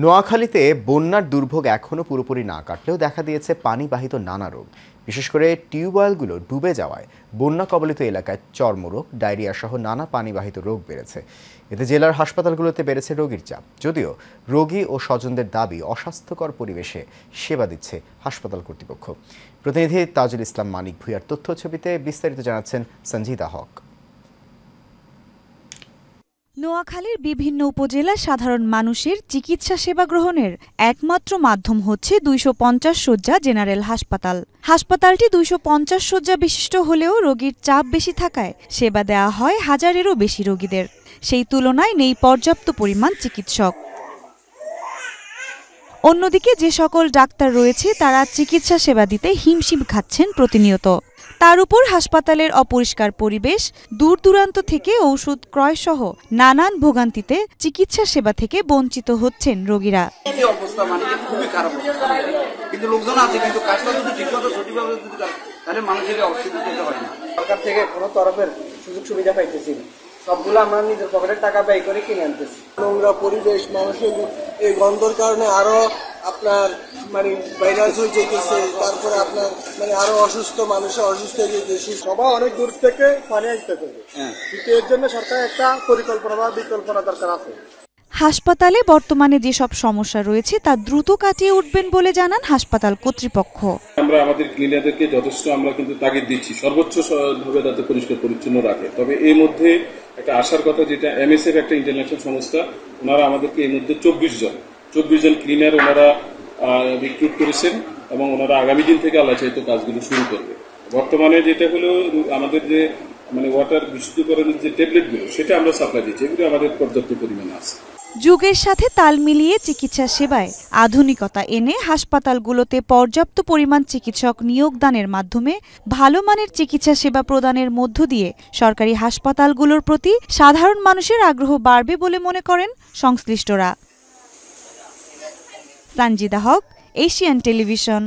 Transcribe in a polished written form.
নোয়াখালীতে বন্যার দুর্ভোগ এখনও পুরোপুরি না কাটলেও দেখা দিয়েছে পানিবাহিত নানা রোগ। বিশেষ করে টিউবওয়েলগুলো ডুবে যাওয়ায় বন্যা কবলিত এলাকায় চর্মরোগ, ডায়রিয়া সহ নানা পানিবাহিত রোগ বেড়েছে। এতে জেলার হাসপাতালগুলোতে বেড়েছে রোগীর চাপ। যদিও রোগী ও স্বজনদের দাবি, অস্বাস্থ্যকর পরিবেশে সেবা দিচ্ছে হাসপাতাল কর্তৃপক্ষ। প্রতিনিধি তাজুল ইসলাম মানিক ভূঁইয়ার তথ্য ছবিতে বিস্তারিত জানাচ্ছেন সঞ্জিদা হক। নোয়াখালীর বিভিন্ন উপজেলা সাধারণ মানুষের চিকিৎসা সেবা গ্রহণের একমাত্র মাধ্যম হচ্ছে 250 শয্যা জেনারেল হাসপাতাল। হাসপাতালটি 250 শয্যা বিশিষ্ট হলেও রোগীর চাপ বেশি থাকায় সেবা দেওয়া হয় হাজারেরও বেশি রোগীদের। সেই তুলনায় নেই পর্যাপ্ত পরিমাণ চিকিৎসক। অন্যদিকে যে সকল ডাক্তার রয়েছে তারা চিকিৎসা সেবা দিতে হিমশিম খাচ্ছেন প্রতিনিয়ত। তার উপর হাসপাতালের অপরিষ্কার পরিবেশ, দূর দূরান্ত থেকে ঔষধ ক্রয় সহ নানান ভোগান্তিতে চিকিৎসা সেবা থেকে বঞ্চিত হচ্ছেন রোগীরা। সরকার থেকে কোনো তরফের সুযোগ সুবিধা পাইতেছি না, সবগুলো আমরা নিজের পকেটের টাকা ব্যয় করে কিনে আনতেছি। নোংরা পরিবেশ, মানুষের এই গন্ধর কারণে আরো আপনার ভাইরাস হয়ে যেতেছে, তারপরে আপনার আরো অসুস্থ মানুষের অসুস্থ হয়ে যেতেছে। সবাই অনেক দূর থেকে পানি আসতেছে, কিন্তু এর জন্য সরকার একটা পরিকল্পনা বা বিকল্পনা দরকার আছে। হাসপাতালে বর্তমানে যেসব সমস্যা রয়েছে তা দ্রুত কাটিয়ে উঠবেন বলে জানান হাসপাতাল কর্তৃপক্ষ। আমরা আমাদের ক্লিনারদেরকে যথেষ্ট আমরা কিন্তু তাগিদ দিচ্ছি সর্বোচ্চ ভাবে যাতে পরিষ্কার পরিচ্ছন্ন রাখে। তবে এর মধ্যে একটা আসার কথা, যেটা MSF একটা ইন্টারন্যাশনাল সংস্থা, ওনারা আমাদেরকে এর মধ্যে 24 জন ক্লিনার ওনারা রিক্রুট করেছেন এবং ওনারা আগামী দিন থেকে আল্লাহ চাইতো কাজগুলো শুরু করবে। বর্তমানে যেটা হলো আমাদের যে ওয়াটার বিশুদ্ধকরণের যে ট্যাবলেটগুলো, সেটা আমরা সাপ্লাই দিচ্ছি, এগুলো আমাদের পর্যাপ্ত পরিমাণে আছে। যুগের সাথে তাল মিলিয়ে চিকিৎসা সেবায় আধুনিকতা এনে হাসপাতালগুলোতে পর্যাপ্ত পরিমাণ চিকিৎসক নিয়োগদানের মাধ্যমে ভালো মানের চিকিৎসা সেবা প্রদানের মধ্য দিয়ে সরকারি হাসপাতালগুলোর প্রতি সাধারণ মানুষের আগ্রহ বাড়বে বলে মনে করেন সংশ্লিষ্টরা। সঞ্জিদা হক, এশিয়ান টেলিভিশন।